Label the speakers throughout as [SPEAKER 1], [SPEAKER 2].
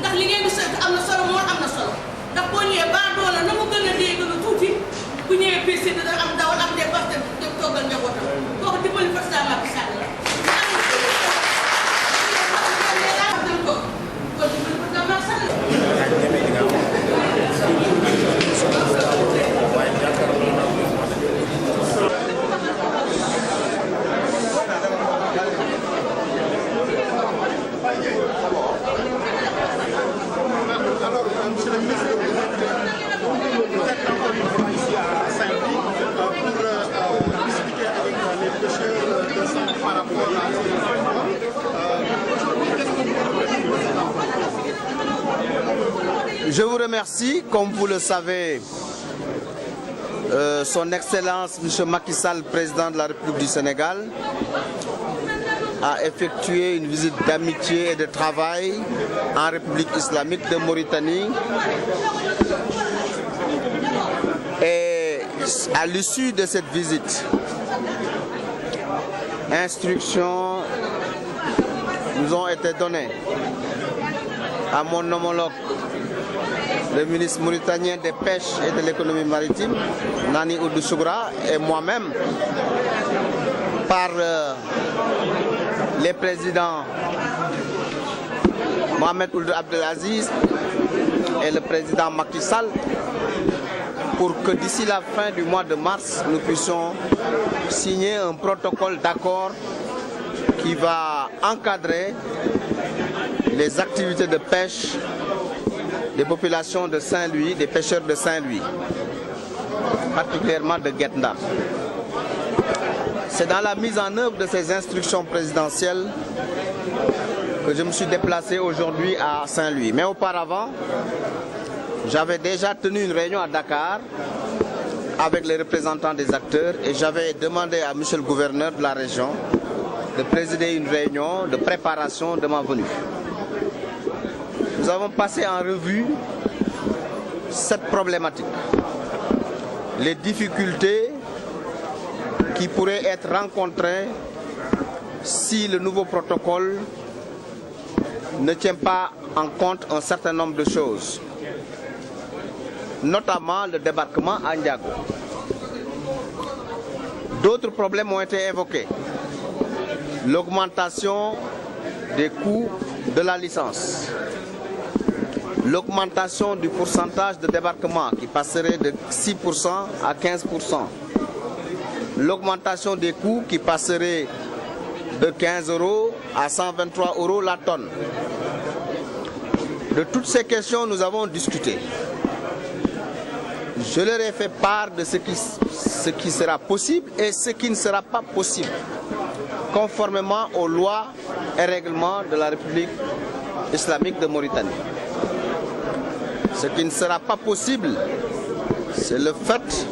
[SPEAKER 1] ndax li ngeen di sëkk am na solo moo am na solo ndax boo ñëwee baa doola na mu gën a dee gën a tuuti bu ñëwee PC dina am dawal am des parties de toggal njabootam kooku dimbali président Macky Sall la.
[SPEAKER 2] Je vous remercie. Comme vous le savez, Son Excellence M. Macky Sall, président de la République du Sénégal, a effectué une visite d'amitié et de travail en République islamique de Mauritanie. Et à l'issue de cette visite, instructions nous ont été données à mon homologue, le ministre mauritanien des Pêches et de l'économie maritime, Nani Ould Sougra, et moi-même, par les présidents Mohamed Ould Abdelaziz et le président Macky Sall, pour que d'ici la fin du mois de mars, nous puissions signer un protocole d'accord qui va encadrer les activités de pêche des populations de Saint-Louis, des pêcheurs de Saint-Louis, particulièrement de Guet-Ndar. C'est dans la mise en œuvre de ces instructions présidentielles que je me suis déplacé aujourd'hui à Saint-Louis. Mais auparavant, j'avais déjà tenu une réunion à Dakar avec les représentants des acteurs et j'avais demandé à monsieur le gouverneur de la région de présider une réunion de préparation de ma venue. Nous avons passé en revue cette problématique, les difficultés qui pourraient être rencontrées si le nouveau protocole ne tient pas en compte un certain nombre de choses, notamment le débarquement à Ndiago. D'autres problèmes ont été évoqués. L'augmentation des coûts de la licence, l'augmentation du pourcentage de débarquement qui passerait de 6% à 15%, l'augmentation des coûts qui passerait de 15 € à 123 € la tonne. De toutes ces questions, nous avons discuté. Je leur ai fait part de ce qui sera possible et ce qui ne sera pas possible, conformément aux lois et règlements de la République islamique de Mauritanie. Ce qui ne sera pas possible, c'est le fait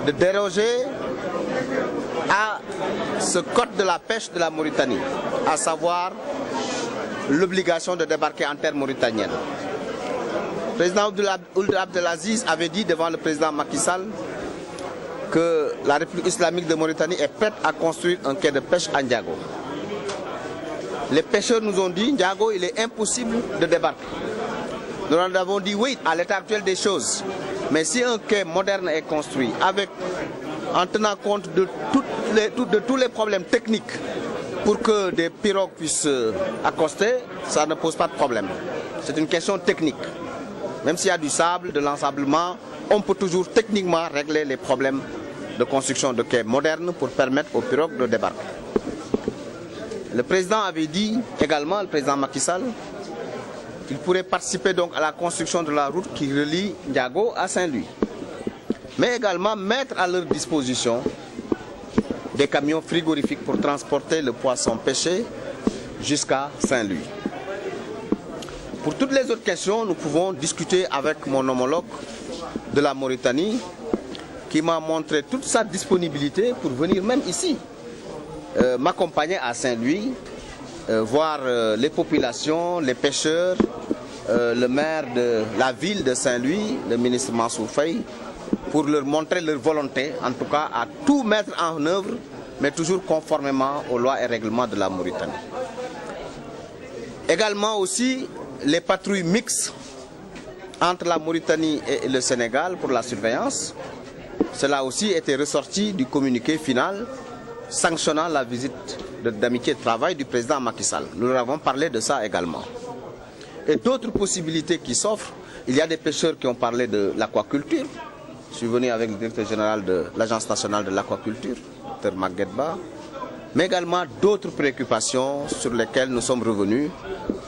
[SPEAKER 2] de déroger à ce code de la pêche de la Mauritanie, à savoir l'obligation de débarquer en terre mauritanienne. Le président Ould Abdelaziz avait dit devant le président Macky Sall que la République islamique de Mauritanie est prête à construire un quai de pêche à Ndiago. Les pêcheurs nous ont dit, Ndiago, il est impossible de débarquer. Nous avons dit oui à l'état actuel des choses. Mais si un quai moderne est construit en tenant compte de tous les problèmes techniques pour que des pirogues puissent accoster, ça ne pose pas de problème. C'est une question technique. Même s'il y a du sable, de l'ensablement, on peut toujours techniquement régler les problèmes de construction de quais modernes pour permettre aux pirogues de débarquer. Le président avait dit également, le président Macky Sall, qu'il pourrait participer donc à la construction de la route qui relie Ndiago à Saint-Louis, mais également mettre à leur disposition des camions frigorifiques pour transporter le poisson pêché jusqu'à Saint-Louis. Pour toutes les autres questions, nous pouvons discuter avec mon homologue de la Mauritanie qui m'a montré toute sa disponibilité pour venir même ici, m'accompagner à Saint-Louis, voir les populations, les pêcheurs, le maire de la ville de Saint-Louis, le ministre Mansour Faye, pour leur montrer leur volonté, en tout cas à tout mettre en œuvre, mais toujours conformément aux lois et règlements de la Mauritanie. Également aussi, les patrouilles mixtes entre la Mauritanie et le Sénégal pour la surveillance. Cela aussi était ressorti du communiqué final sanctionnant la visite d'amitié et de travail du président Macky Sall. Nous avons parlé de ça également. Et d'autres possibilités qui s'offrent. Il y a des pêcheurs qui ont parlé de l'aquaculture. Je suis venu avec le directeur général de l'Agence nationale de l'aquaculture, Dr Maguette Ba, mais également d'autres préoccupations sur lesquelles nous sommes revenus.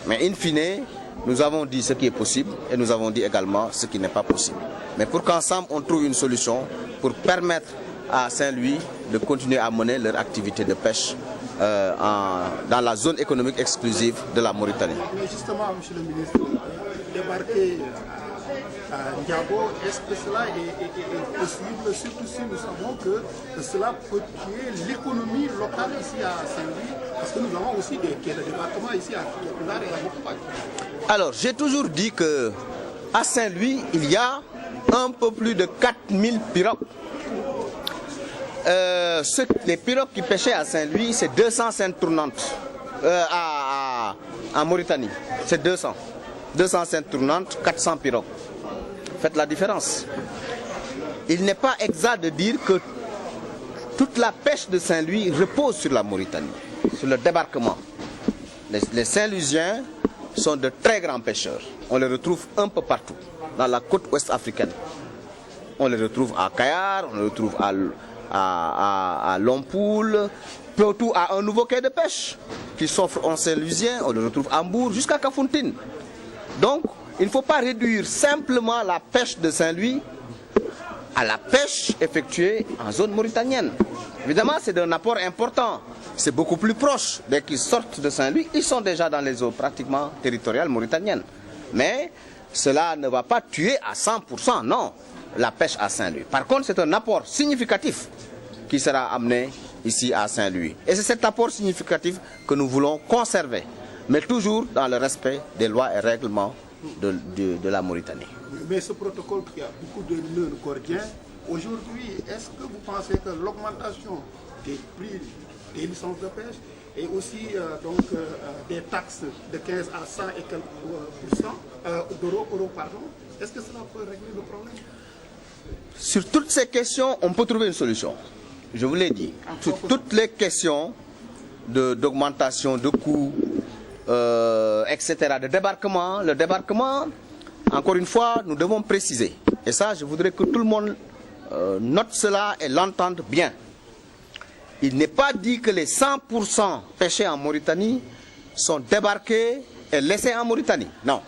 [SPEAKER 2] Mais in fine, nous avons dit ce qui est possible et nous avons dit également ce qui n'est pas possible. Mais pour qu'ensemble on trouve une solution pour permettre à Saint-Louis de continuer à mener leur activité de pêche dans la zone économique exclusive de la Mauritanie.
[SPEAKER 3] Mais justement, monsieur le ministre, débarquer à Ndiago, est-ce que cela est possible, surtout si nous savons que cela peut tuer l'économie locale ici à Saint-Louis, parce que nous avons aussi des quais de débarquement ici à Kiekoulard et à Mokopak. Alors,
[SPEAKER 2] j'ai toujours dit qu'à Saint-Louis, il y a un peu plus de 4000 pirogues. Les pirogues qui pêchaient à Saint-Louis, c'est 200 scènes tournantes en Mauritanie. C'est 200. 200 scènes tournantes, 400 pirogues. Faites la différence. Il n'est pas exact de dire que toute la pêche de Saint-Louis repose sur la Mauritanie, sur le débarquement. Les Saint-Louisiens sont de très grands pêcheurs. On les retrouve un peu partout, dans la côte ouest africaine. On les retrouve à Kayar, on les retrouve à Lompoul, surtout à un nouveau quai de pêche qui s'offre aux Saint-Louisiens, on le retrouve à Hambourg jusqu'à Kafountine. Donc, il ne faut pas réduire simplement la pêche de Saint-Louis à la pêche effectuée en zone mauritanienne. Évidemment, c'est un apport important. C'est beaucoup plus proche. Dès qu'ils sortent de Saint-Louis, ils sont déjà dans les eaux pratiquement territoriales mauritaniennes. Mais cela ne va pas tuer à 100%, non, la pêche à Saint-Louis. Par contre, c'est un apport significatif qui sera amené ici à Saint-Louis. Et c'est cet apport significatif que nous voulons conserver, mais toujours dans le respect des lois et règlements de la Mauritanie.
[SPEAKER 3] Mais ce protocole qui a beaucoup de nœuds gordiens, aujourd'hui, est-ce que vous pensez que l'augmentation des prix des licences de pêche et aussi des taxes de 15 à 100 et quelques d'euros, est-ce que cela peut régler le problème?
[SPEAKER 2] Sur toutes ces questions, on peut trouver une solution. Je vous l'ai dit. Sur toutes les questions d'augmentation de coûts, etc., de débarquement, le débarquement, encore une fois, nous devons préciser. Et ça, je voudrais que tout le monde note cela et l'entende bien. Il n'est pas dit que les 100% pêchés en Mauritanie sont débarqués et laissés en Mauritanie. Non.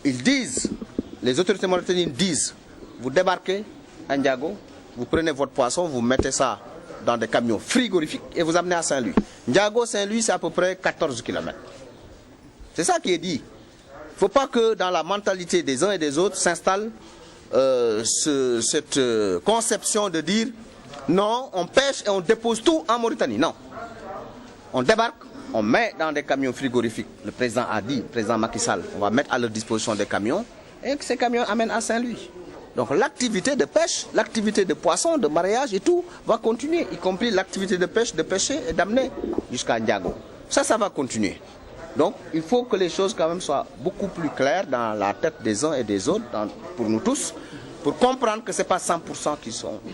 [SPEAKER 2] Ils disent, les autorités mauritaniennes disent, vous débarquez à Ndiago, vous prenez votre poisson, vous mettez ça dans des camions frigorifiques et vous amenez à Saint-Louis. Ndiago, Saint-Louis, c'est à peu près 14 km. C'est ça qui est dit. Il ne faut pas que dans la mentalité des uns et des autres s'installe cette conception de dire non, on pêche et on dépose tout en Mauritanie. Non. On débarque, on met dans des camions frigorifiques. Le président a dit, le président Macky Sall, on va mettre à leur disposition des camions et que ces camions amènent à Saint-Louis. Donc l'activité de pêche, l'activité de poisson, de mariage et tout va continuer, y compris l'activité de pêche, de pêcher et d'amener jusqu'à Ndiago. Ça va continuer. Donc il faut que les choses quand même soient beaucoup plus claires dans la tête des uns et des autres, pour nous tous, pour comprendre que ce n'est pas 100%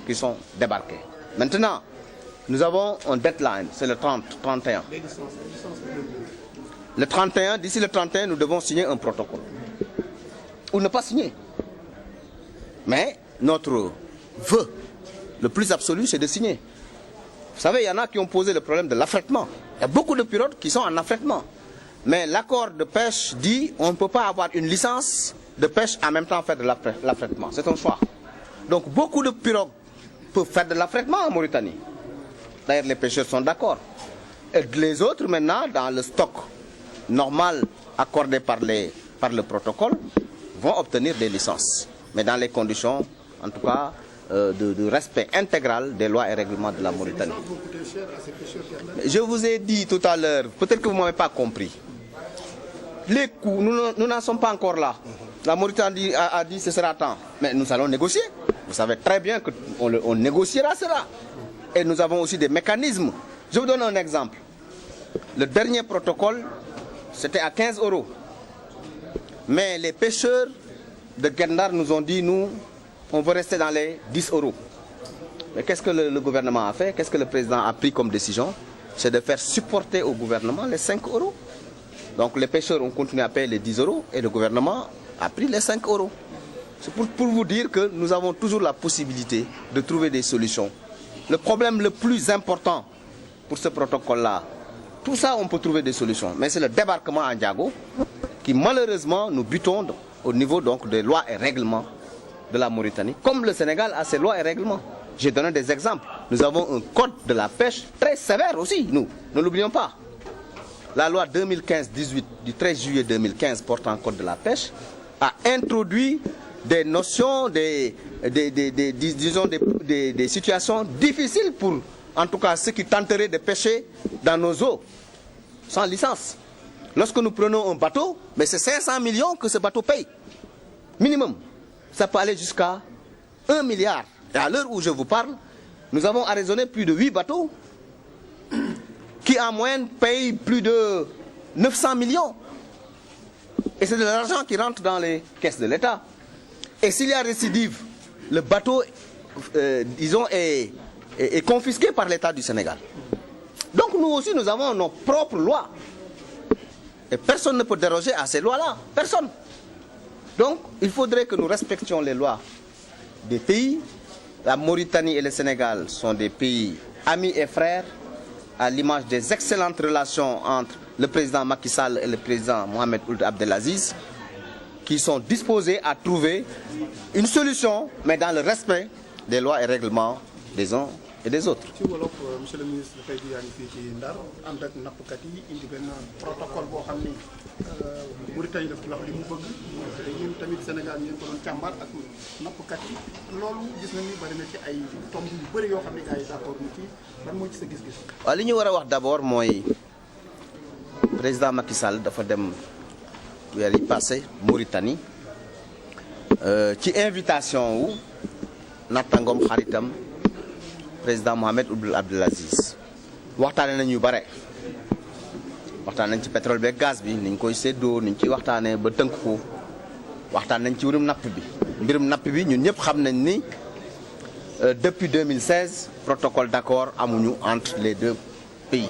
[SPEAKER 2] qui sont débarqués. Maintenant, nous avons un deadline, c'est le 31. Le 31, d'ici le 31, nous devons signer un protocole. Ou ne pas signer. Mais notre vœu, le plus absolu, c'est de signer. Vous savez, il y en a qui ont posé le problème de l'affrètement. Il y a beaucoup de pirogues qui sont en affrètement. Mais l'accord de pêche dit qu'on ne peut pas avoir une licence de pêche en même temps faire de l'affrètement. C'est un choix. Donc beaucoup de pirogues peuvent faire de l'affrètement en Mauritanie. D'ailleurs, les pêcheurs sont d'accord. Et les autres, maintenant, dans le stock normal accordé par le protocole, vont obtenir des licences. Mais dans les conditions, en tout cas, de respect intégral des lois et règlements de la Mauritanie. Je vous ai dit tout à l'heure, peut-être que vous ne m'avez pas compris. Les coûts, nous n'en sommes pas encore là. La Mauritanie a dit que ce sera temps. Mais nous allons négocier. Vous savez très bien qu'on négociera cela. Et nous avons aussi des mécanismes. Je vous donne un exemple. Le dernier protocole, c'était à 15 €. Mais les pêcheurs de Guet-Ndar nous ont dit, nous, on veut rester dans les 10 €. Mais qu'est-ce que le gouvernement a fait? Qu'est-ce que le président a pris comme décision? C'est de faire supporter au gouvernement les 5 €. Donc les pêcheurs ont continué à payer les 10 € et le gouvernement a pris les 5 €. C'est pour vous dire que nous avons toujours la possibilité de trouver des solutions. Le problème le plus important pour ce protocole-là, tout ça on peut trouver des solutions, mais c'est le débarquement à Ndiago qui malheureusement nous butons au niveau donc des lois et règlements de la Mauritanie, comme le Sénégal a ses lois et règlements. J'ai donné des exemples. Nous avons un code de la pêche très sévère aussi, nous, ne l'oublions pas. La loi 2015-18 du 13 juillet 2015 portant code de la pêche a introduit des notions, disons des situations difficiles pour, en tout cas, ceux qui tenteraient de pêcher dans nos eaux, sans licence. Lorsque nous prenons un bateau, mais c'est 500 millions que ce bateau paye, minimum. Ça peut aller jusqu'à 1 milliard. Et à l'heure où je vous parle, nous avons arraisonné plus de 8 bateaux qui en moyenne payent plus de 900 millions. Et c'est de l'argent qui rentre dans les caisses de l'État. Et s'il y a récidive, le bateau, disons, est confisqué par l'État du Sénégal. Donc nous aussi, nous avons nos propres lois. Et personne ne peut déroger à ces lois-là. Personne. Donc, il faudrait que nous respections les lois des pays. La Mauritanie et le Sénégal sont des pays amis et frères, à l'image des excellentes relations entre le président Macky Sall et le président Mohamed Ould Abdelaziz, qui sont disposés à trouver une solution, mais dans le respect des lois et règlements des uns et des autres.
[SPEAKER 3] ci wolof monsieur le ministre tey jii yaa ngi fii ci Ndar ànd ak nappkat yi indi benn protocole boo xam ni Mauritanie daf ci wax li mu bëgg te yéen tamit Sénégal ngeen ko doon càmbar ak nappkat yi loolu gis nañ ni bari na ci ay tomb yu bëri yoo xam ne gars yi d'accord ñu ci lan moo ci sa gis-gis.
[SPEAKER 2] waaw li ñu war a wax d'abord mooy président Macky Sall dafa dem weer yi passé Mauritanie ci invitation wu nattangom xaritam président Mohamed Ould Abdelaziz waxtaane nañ yu bare waxtaan nañ ci pétrole beeg gaz bi niñ koy séddoo niñ ciy waxtaanee ba tënk ko waxtaan nañ ci mbirum napp bi ñun ñëpp xam nañ ni depuis 2016 protocole d'accord amuñu entre les deux pays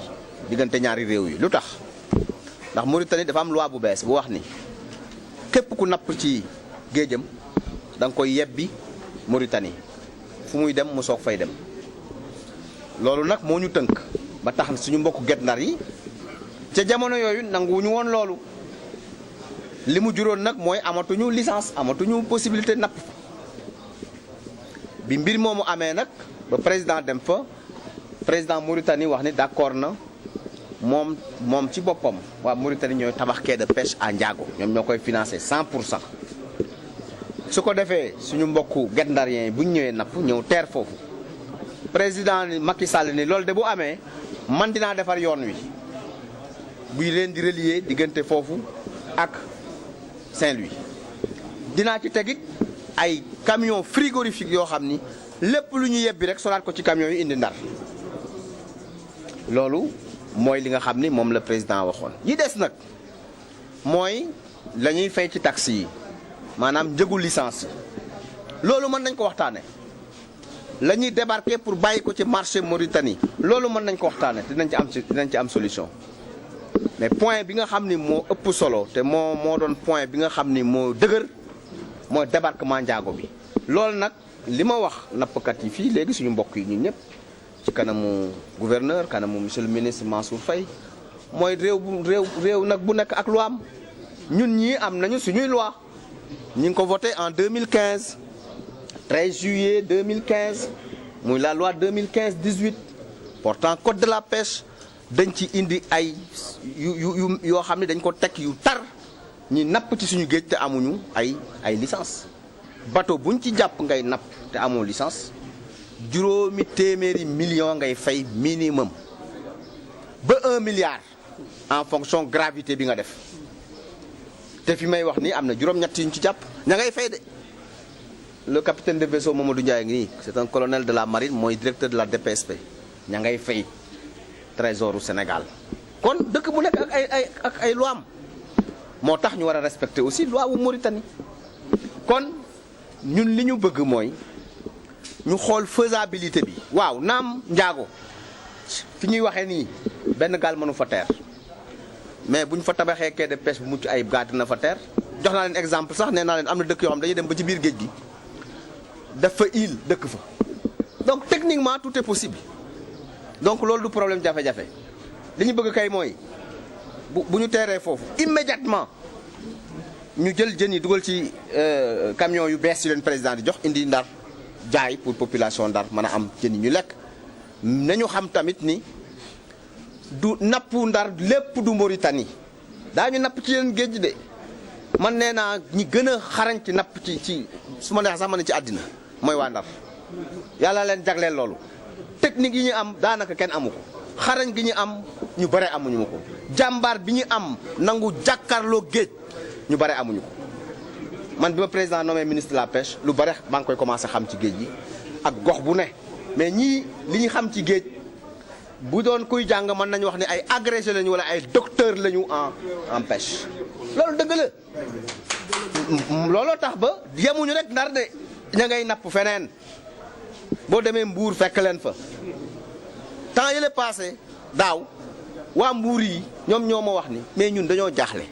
[SPEAKER 2] diggante ñaari réew yi lu tax ndax Mauritanie dafa am loi bu bees bu wax ni képp ku napp ci géejam da nga koy yebbi Mauritanie fu muy dem mu soog fay dem loolu nag moo ñu tënk ba tax suñu mbokku Guet-Ndar yi ca jamono yooyu nanguwuñu woon loolu li mu juróon nag mooy amatuñu licence amatuñu possibilité napp bi mbir moomu amee nag ba président dem fa président Mauritanie wax ni d'accord na moom ci boppam waa Mauritanie ñooy tabax quai de pêche à Ndiago ñoom ñoo koy financer 100%. su ko defee suñu mbokku Guet-Ndarien yi bu ñu ñëwee napp ñëw teer foofu président Macky Sall ni loolu de bu amee man dinaa defar yoon wi buy leen di relier diggante foofu ak Saint-Louis dinaa ci tegit ay camion frigorifique yoo xam ni lépp lu ñu yebbi rek solaat ko ci camion yi indi Ndar loolu mooy li nga xam ni moom la président waxoon. yi des nag mooy la ñuy fay ci taxi yi maanaam njëgu licence yi loolu mën nañ ko waxtaane la ñuy débarquer pour bàyyi ko ci marché Mauritanie loolu mën nañ ko waxtaane dinañ ci am solution mais point bi nga xam ni moo ëpp solo te moo doon point bi nga xam ni moo dëgër mooy débarquement Ndiago bi loolu nag li ma wax nappkat yi fii léegi suñu mbokk yi ñun ñëpp ci kanamu gouverneur kanamu monsieur le ministre Mansour Faye mooy réew nag bu nekk ak loi am ñun ñii am nañu suñuy loi ñu ngi ko voté en 2015 13 juillet 2015 muy la loi 2015-18 portant code de la pêche dañ ci indi ay yoo xam ne dañ ko teg yu tar ñi napp ci suñu géej te amuñu ay licence bateau buñ ci jàpp ngay napp te amoo licence juróomi téeméeri million ngay fay minimum ba 1 milliard en fonction gravité bi nga def te fi may wax ni am na juróom-ñett yuñ ci jàpp ña ngay fay de le capitaine de vaisseau Mamadou Ndiaye ngi nii c'est un colonel de la marine mooy directeur de la DPSP ña ngay fay trésor du Sénégal kon dëkk bu nekk ak ay loi am moo tax ñu war a respecter aussi loi wu Mauritanie kon ñun li ñu bëgg mooy ñu xool faisabilité bi waaw naam njaago fi ñuy waxee nii benn gaal mënu fa teer mais bu ñu fa tabaxee quai de pêche bu mucc ayib gaal dina fa teer jox naa leen exemple sax nee naa leen am na dëkk yoo xam dañuy dem ba ci biir géej gi def fa île dëkk fa donc techniquement tout est possible donc loolu du problème jafe-jafe li ñu bëgg kay mooy bu ñu teeree foofu immédiatement ñu jël jën yi dugal ci camion yu bees yi leen président di jox indi Ndar jaay pour population Ndar mën a am jën yi ñu lekk nañu xam tamit ni du nappu Ndar lépp du Mauritanie daañu napp ci yeneen géej de man nee naa ñi gën a xarañ ci napp ci su ma neex sax ma ne ci àddina mooy waa Ndar yàlla leen jagleel loolu technique yi ñu am daanaka kenn amu ko xarañ gi ñu am ñu bare amuñu ko jàmbaar bi ñu am nangu jàkkaarloo géej ñu bare amuñu ko man bi ma président nommé ministre de la pêche lu bare maa ngi koy commencé xam ci géej gi ak gox bu ne mais ñii li ñu xam ci géej bu doon kuy jàng mën nañu wax ne ay agrégé lañu wala ay docteur lañu en pêche loolu dëgg la looloo tax ba yemuñu rek Ndar de ña ngay napp feneen boo demee Mbuur fekk leen fa temps yële passé daaw waa Mbuur yi ñoom ñoo ma wax ni mais ñun dañoo jaaxle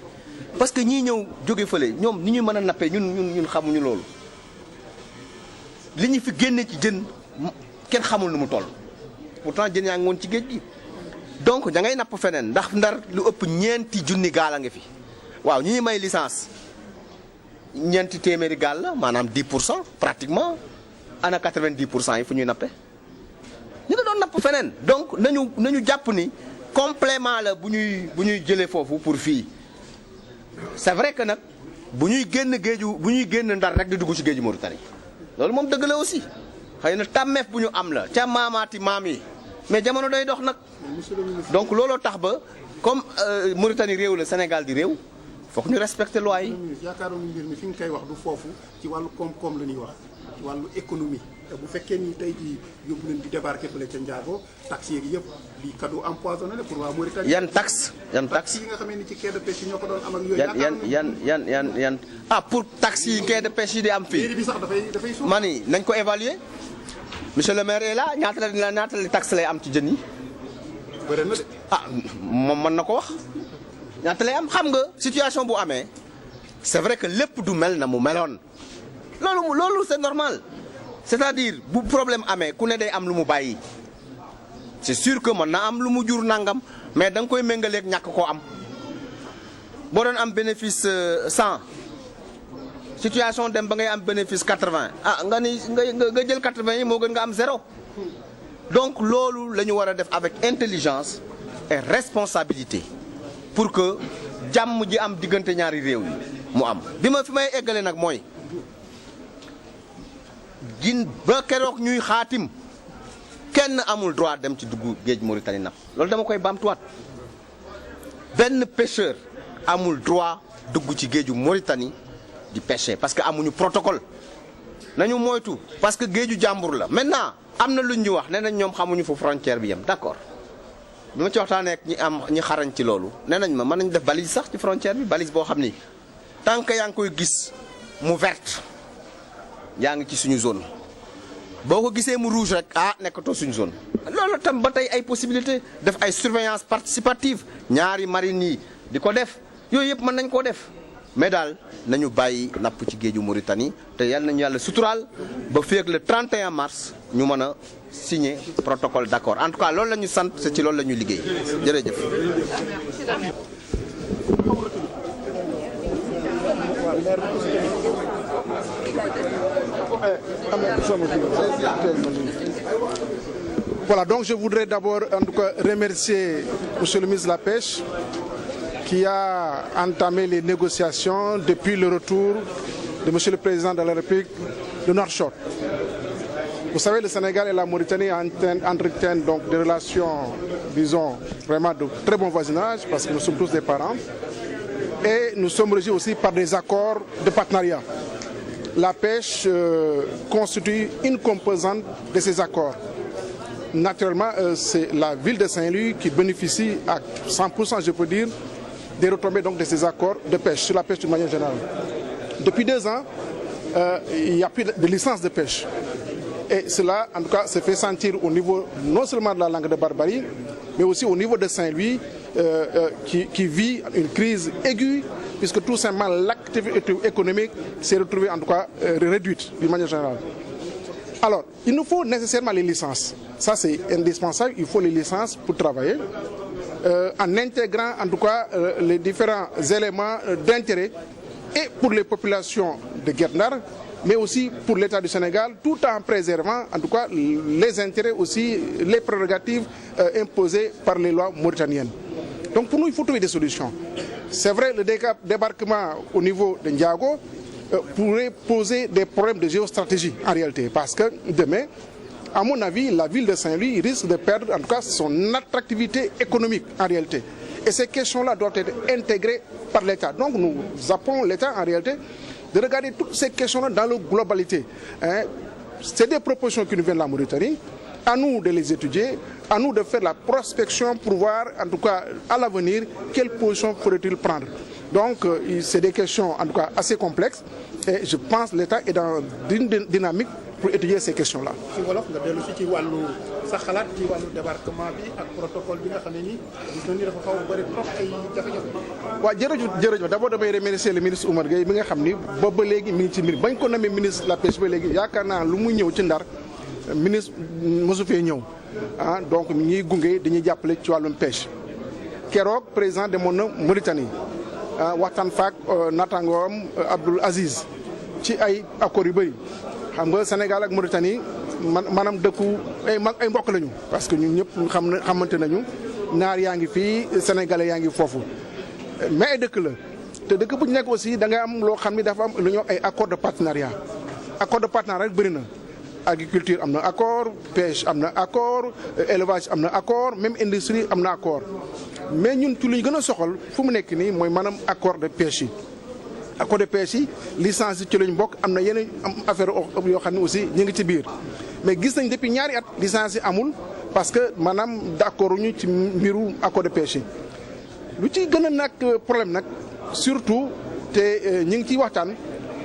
[SPEAKER 2] parce que ñii ñëw jóge fële ñoom ni ñuy mën a nappee ñun xamuñu loolu li ñu fi génne ci jën kenn xamul nu mu toll pourtant jën yaa ngi woon ci géej gi donc da ngay napp feneen ndax Ndar lu ëpp ñeenti junni gaal a ngi fi waaw ñi ñuy may licence ñeenti téeméeri gaal la maanaam 10% pratiquement ana 90% yi fu ñuy nappe ñu doon napp feneen donc nañu jàpp ni complément la bu ñuy jëlee foofu pour fii c'est vrai que nag bu ñuy génn Ndar rek di dugg ci géeju Mauritanie loolu moom dëgg la aussi xëy na tàmmeef bu ñu am la ca maamaati maam yi mais jamono day dox nag donc looloo tax ba comme Mauritanie réew la Sénégal di réew foog ñu respecter loi yi.
[SPEAKER 3] yaakaaroon mbir mi fi nga koy wax du foofu ci wàllu koom-koom la ñuy wax ci wàllu économie te bu fekkee ni tey jii yóbbu nañ di débarquer fële ca Ndiago taxes yeeg yëpp lii cadeau empoisonné la pour waa Mauritanie.
[SPEAKER 2] yan taxe
[SPEAKER 3] yi nga xam ne ci quai de pêche yi ñoo ko doon am ak yooyu. yan
[SPEAKER 2] pour taxes yi quai de pêche yi di am fii.
[SPEAKER 3] mairie bi sax dafay suuf.
[SPEAKER 2] ma ni nañ ko évaluer monsieur le maire est là ñaata la taxe lay am ci jën yi.
[SPEAKER 3] bëri na de.
[SPEAKER 2] moom mën na ko wax. ñaata lay am xam nga situation bu amee c'est vrai que lépp du mel na mu meloon loolu c'est normal c'est-à-dire bu problème amee ku ne day am lu mu bàyyi c'est sûr que mën na am lu mu jur nangam mais da nga koy méngaleeg ñàkk koo am boo doon am bénéfice 100 situation dem ba ngay am bénéfice 80 nga jël 80 yi moo gën nga am 0 donc loolu la ñu war a def avec intelligence et responsabilité pour que jàmm ji am diggante ñaari réew yi mu am bi ma fi may eggale nag mooy gin ba keroog ñuy xaatim kenn amul droit dem ci dugg géej Mauritanie napp loolu dama koy baamtuwaat benn pêcheur amul droit dugg ci géeju Mauritanie di pêcher parce que amuñu protocole nañu moytu parce que géeju jàmbur la maintenant am na luñ ñu wax nee nañ ñoom xamuñu fu frontière bi yem d'accord bi ma ci waxtaanee ak ñi xarañ ci loolu nee nañ ma mën nañ def balise sax ci frontière bi balise boo xam ni tant que yaa ngi koy gis mu verte yaa ngi ci suñu zone boo ko gisee mu rouge rek nekkatoo suñu zone. loolu tam ba tey ay possibilité def ay surveillance participative ñaari marine yi di ko def yooyu yëpp mën nañ koo def mais daal nañu bàyyi napp ci géeju Mauritanie te yal nañu yàlla suturaal ba fii ak le 31 mars ñu mën a signer protocole d'accord en tout cas loolu la ñu sant ci loolu la ñuy liggéey jërëjëf.
[SPEAKER 3] Voilà, donc je voudrais d'abord en tout cas remercier Monsieur le ministre de la Pêche qui a entamé les négociations depuis le retour de Monsieur le Président de la République de Nouakchott. Vous savez, le Sénégal et la Mauritanie entretiennent donc des relations, disons, vraiment de très bon voisinage parce que nous sommes tous des parents. Et nous sommes régis aussi par des accords de partenariat. La pêche constitue une composante de ces accords. Naturellement, c'est la ville de Saint-Louis qui bénéficie à 100%, je peux dire, des retombées donc, de ces accords de pêche, sur la pêche de manière générale. Depuis 2 ans, il n'y a plus de licence de pêche. Et cela, en tout cas, se fait sentir au niveau non seulement de la langue de Barbarie, mais aussi au niveau de Saint-Louis, qui vit une crise aiguë, puisque tout simplement l'activité économique s'est retrouvée en tout cas réduite d'une manière générale. Alors, il nous faut nécessairement les licences. Ça, c'est indispensable. Il faut les licences pour travailler, en intégrant en tout cas les différents éléments d'intérêt et pour les populations de Guet Ndar, mais aussi pour l'État du Sénégal, tout en préservant en tout cas les intérêts aussi, les prérogatives imposées par les lois mauritaniennes. Donc pour nous, il faut trouver des solutions. C'est vrai, le débarquement au niveau de Ndiago pourrait poser des problèmes de géostratégie en réalité, parce que demain, à mon avis, la ville de Saint-Louis risque de perdre en tout cas son attractivité économique en réalité. Et ces questions-là doivent être intégrées par l'État. Donc nous appelons l'État en réalité de regarder toutes ces questions-là dans leur globalité. C'est des propositions qui nous viennent de la Mauritanie. À nous de les étudier, à nous de faire la prospection pour voir, en tout cas à l'avenir, quelle position faudrait-il prendre. Donc, c'est des questions en tout cas assez complexes et je pense que l'État est dans une dynamique pour étudier ces questions-là.
[SPEAKER 4] ci wolof nga dellu ci wàllu sa xalaat ci wàllu débarquement bi ak protocole bi nga xam ne nii gis nañu dafa xaw a bëri trop ay jafe-jafe.
[SPEAKER 3] waaw jërëjëf d'abord damay remercier le ministre Oumar Gueye bi nga xam ni boobu ba léegi mi ngi ci mbir bañ ko namee ministre de la pêche ba léegi yaakaar naa lu muy ñëw ci Ndar ministre mosu fee ñëw donc mi ngi gunge dañuy jàppale ci wàllum pêche keroog président demoon na Mauritanie waxtaan faak naataangoom Abdoul Aziz ci ay accords yu bëri xam nga Sénégal ak Mauritanie maanaam dëkku ay mbokk lañu parce que ñun ñëpp xamante nañu naar yaa ngi fii sénégalais yaa ngi foofu mais ay dëkk la te dëkk bu ñu nekk aussi da ngay am loo xam ni dafa am lu ñuy wax ay accord de partenariat rek bëri na. Agriculture am na accord, pêche am na accord, élevage am na accord, même industrie am na accord mais ñun ci lu ñu gën a soxal fu mu nekk nii mooy maanaam accord de pêche yi. accord de pêche yi licence yi ci lañ bokk am na yeneen affaire yoo xam ne aussi ñu ngi ci biir mais gis nañ depuis ñaari at licence yi amul parce que maanaam d'accord ñu ci mbiru accord de pêche yi. lu ci gën a nag problème nag surtout te ñu ngi ciy waxtaan.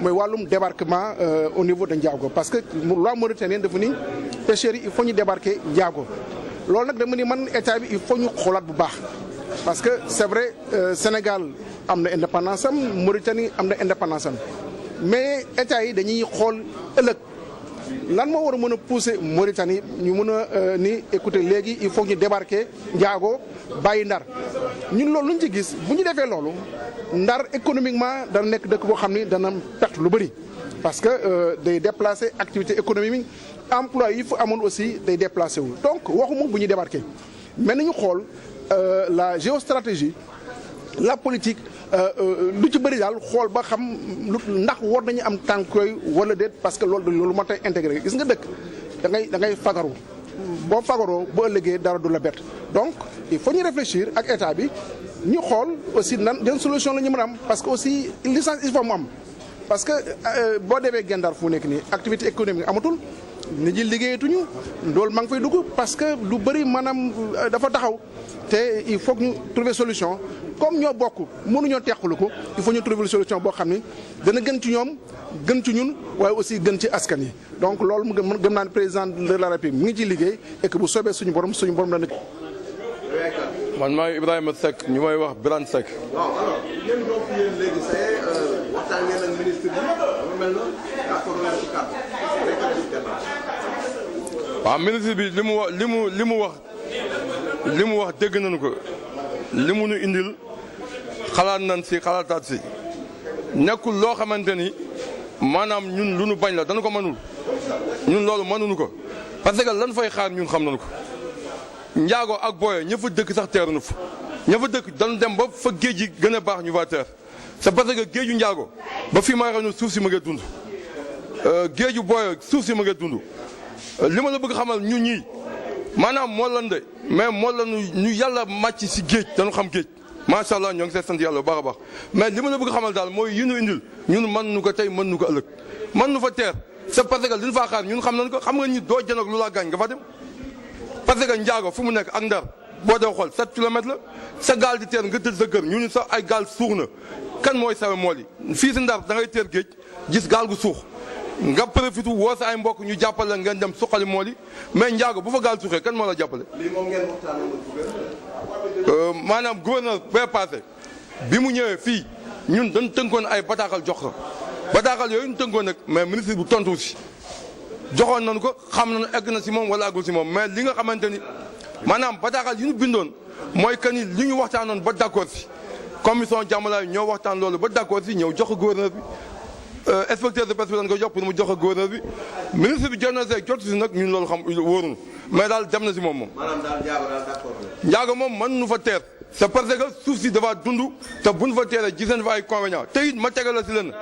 [SPEAKER 3] mooy wàllum débarquement au niveau de Ndiago parce que loi mauritanienne dafa ni pêcheurs yi il faut ñu débarquer Ndiago loolu nag dama ni man état bi il faut ñu xoolaat bu baax parce que c'est vrai Sénégal am na indépendance am Mauritanie am na indépendance am mais état yi dañuy xool ëllëg lan moo war a mën a pousser Mauritanie ñu mën a ni écouter léegi il faut ñu débarquer Ndiago bàyyi Ndar ñun loolu lu ñu ci gis bu ñu defee loolu Ndar économiquement dana nekk dëkk boo xam ni dana perte lu bëri parce que day déplacer activité économique emploi yi fa amoon aussi day déplacé wu donc waxuma bu ñuy débarquer mais nañu xool la géostratégie la politique lu ci bëri daal xool ba xam ndax war nañu am tànk yooyu wala déet parce que loolu moo tax intégré gis nga dëkk da ngay fagaru boo fagaroo boo ëllëgee dara du la bett donc il faut ñu réfléchir ak état bi ñu xool aussi yan solution la ñu mën a am parce que aussi licence il faut mu am parce que boo demee Guet Ndar fu mu nekk nii activité économique amatul nit ñi liggéeyatuñu loolu maa ngi fay dugg parce que lu bëri maanaam dafa taxaw te il faut que ñu trouver solution comme ñoo bokk mënuñoo teqalu ko il faut ñu trouver solution boo xam ni dana gën ci ñoom gën ci ñun waaye aussi gën ci askan yi donc loolu mu gëm naa ne président de la République mi ngi ciy liggéey et que bu soobee suñu borom dana.
[SPEAKER 5] man maay Ibrahima Seck ñu may wax Birane Seck.
[SPEAKER 2] waaw alors yéen donc yéen léegi c'est waxtaan ngeen ak ministre bi dafa mel na d'accord ngeen ci kàddu.
[SPEAKER 5] waaw ministre bi li mu wax dégg nañu ko li mu nu indil xalaat nañ si xalaataat si nekkul loo xamante ni maanaam ñun lu nu bañ la dañu ko mënul ñun loolu mënuñu ko parce que lan fay xaar ñun xam nañu ko. Njaago ak Boye ña fa dëkk sax teeru na fa ña fa dëkk dañu dem ba fa géej gi gën a baax ñu va teer c'est parce que géeju Njaago ba fii may wax suuf si ma ngi dund géeju Boye suuf si ma ngi dund li ma la bëgg xamal ñun ñii maanaam moo lan de mais moo lan ñu yàlla màcc si géej dañu xam géej macha allah ñoo ngi see sant yàlla bu baax a baax mais li ma la bëgg xamal daal mooy yi ñu indil ñun mën nu ko tey mën nu ko ëllëg mën nu fa teer c'est parce que li ñu faa xaar ñun xam nañu ko xam nga ñi doo jënoog lu la gaañ nga fa dem parce que Njaago fu mu nekk ak Ndar boo dee xool 7 kilomètres la sa gaal di teer nga tëj sa kër ñu sax ay gaal suux na kan mooy sawe mool yi fii si Ndar da ngay teer géej gis gaal gu suux nga profité woo sa ay mbokk ñu jàppale ngeen dem suqali mool yi mais njaago bu fa gaal suuxee kan moo la jàppale.
[SPEAKER 2] lii moom ngeen waxtaanee
[SPEAKER 5] maanaam gouverneur bee passé bi mu ñëwee fii ñun dañ tënkoon ay bataaxal jox ko bataaxal yooyu ñu tënkoon nag mais ministre bu tontu si joxoon nañu ko xam nañu egg na si moom wala àggul si moom mais li nga xamante ni maanaam bataaxal yi ñu bindoon mooy que ni li ñu waxtaanoon ba d'accord si commission jàmmalaay ñoo waxtaan loolu ba d'accord si ñëw jox ko gouverneur bi inspecteur de pêche bi dañ ko jox pour mu jox ko gouverneur bi ministre bi jot na see jot si nag ñun loolu xam wóorul mais daal dem na si moom.
[SPEAKER 2] maanaam daal Ndiago daal d'accord.
[SPEAKER 5] Ndiago moom mën nu fa teer c'est parce que suuf si dafa dund te buñ fa teeree gis nañ fa ay convénients te it ma tegal la si lenn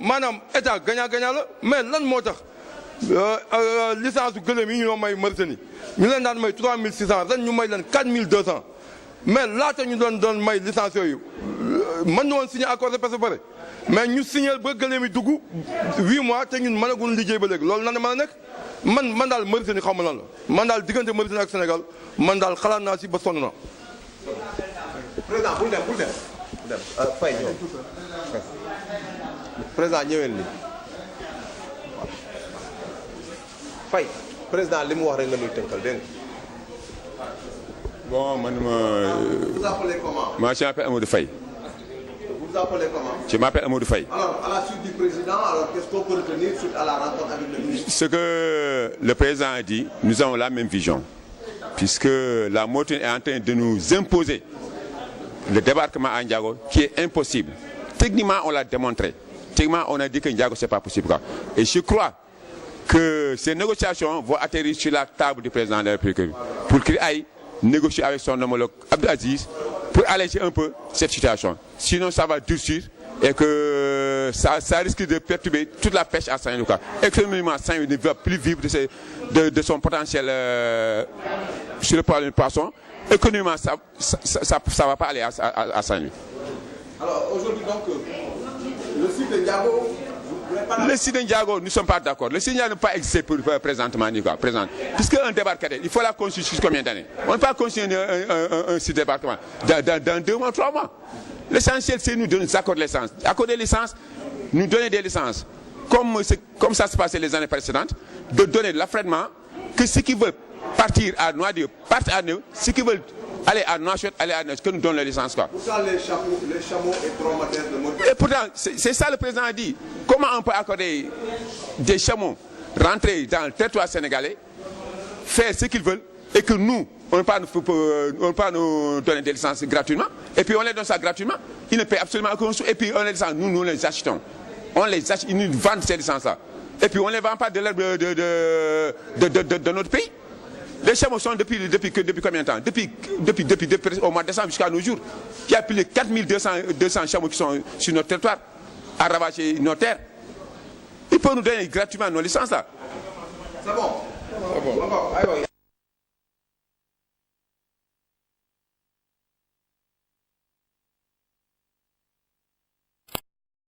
[SPEAKER 5] maanaam état gagnant gagnant la mais lan moo tax licence su gëléem yi ñoo may Mauritanie ñu leen daan may 3600 ren ñu may leen 4200 mais laata ñu doon may licence yooyu mën na woon signé accord de pêche ba pare mais ñu signé ba gëléem yi dugg 8 mois te ñun mënaguñ liggéey ba léegi loolu nan la mën a nekk man daal Mauritanie xaw ma lan la man daal diggante Mauritanie ak Sénégal man daal xalaat naa si ba sonn na.
[SPEAKER 2] président bul dem Faye ñëw président ñëweel ni Faye président li mu wax rek nga nuy tënkal dégg nga.
[SPEAKER 6] Bon,
[SPEAKER 2] vous appelez comment?
[SPEAKER 6] Moi, je m'appelle Amadou Faye.
[SPEAKER 2] Vous appelez comment?
[SPEAKER 6] Je m'appelle Amadou Faye.
[SPEAKER 2] Alors, à la suite du président, qu'est-ce qu'on peut retenir suite à la rencontre avec le ministre?
[SPEAKER 6] Ce que le président a dit, nous avons la même vision. Puisque la Mauritanie est en train de nous imposer le débarquement à Ndiago, qui est impossible. Techniquement, on l'a démontré. Techniquement, on a dit que Ndiago, ce n'est pas possible. Et je crois que ces négociations vont atterrir sur la table du président de la République pour qu'il aille négocier avec son homologue Abdou Aziz pour alléger un peu cette situation. Sinon, ça va durcir et que ça risque de perturber toute la pêche à Saint-Louis. Économiquement, Saint-Louis ne va plus vivre de son potentiel sur le plan du poisson. Économiquement, ça ne va pas aller à Saint-Louis.
[SPEAKER 2] Alors, aujourd'hui, donc, le site de Ndiago...
[SPEAKER 6] Le site de Ndiago, nous ne sommes pas d'accord. Le site de Ndiago ne peut pas exister présentement. Puisque un débarcadère, il faut la construire sur combien d'années? On ne peut pas construire un site de débarquement dans 2 mois, 3 mois. L'essentiel, c'est nous donner des accords de licence. Accorder des licences, nous donner des licences. Comme ça se passait les années précédentes, de donner l'affrètement, que ceux qui veulent partir à Nouadhibou partent à nous, ceux qui veulent aller à Nouakchott, aller à Nouakchott, que nous donnons les licences.
[SPEAKER 2] Pourtant, les chameaux et dromadaires de Mauritanie.
[SPEAKER 6] Et pourtant, c'est ça le président a dit. Comment on peut accorder des chameaux, rentrer dans le territoire sénégalais, faire ce qu'ils veulent, et que nous, on ne peut pas nous donner des licences gratuitement, et puis on les donne ça gratuitement, ils ne paient absolument aucun sou, et puis on les licences, nous les achetons. On les achète, ils nous vendent ces licences-là. Et puis on ne les vend pas de notre pays. Les chameaux sont depuis combien de temps? Depuis au mois de décembre jusqu'à nos jours. Il y a plus de 4200 chameaux qui sont sur notre territoire, à ravager nos terres. Ils peuvent nous donner gratuitement nos licences là.
[SPEAKER 2] C'est bon.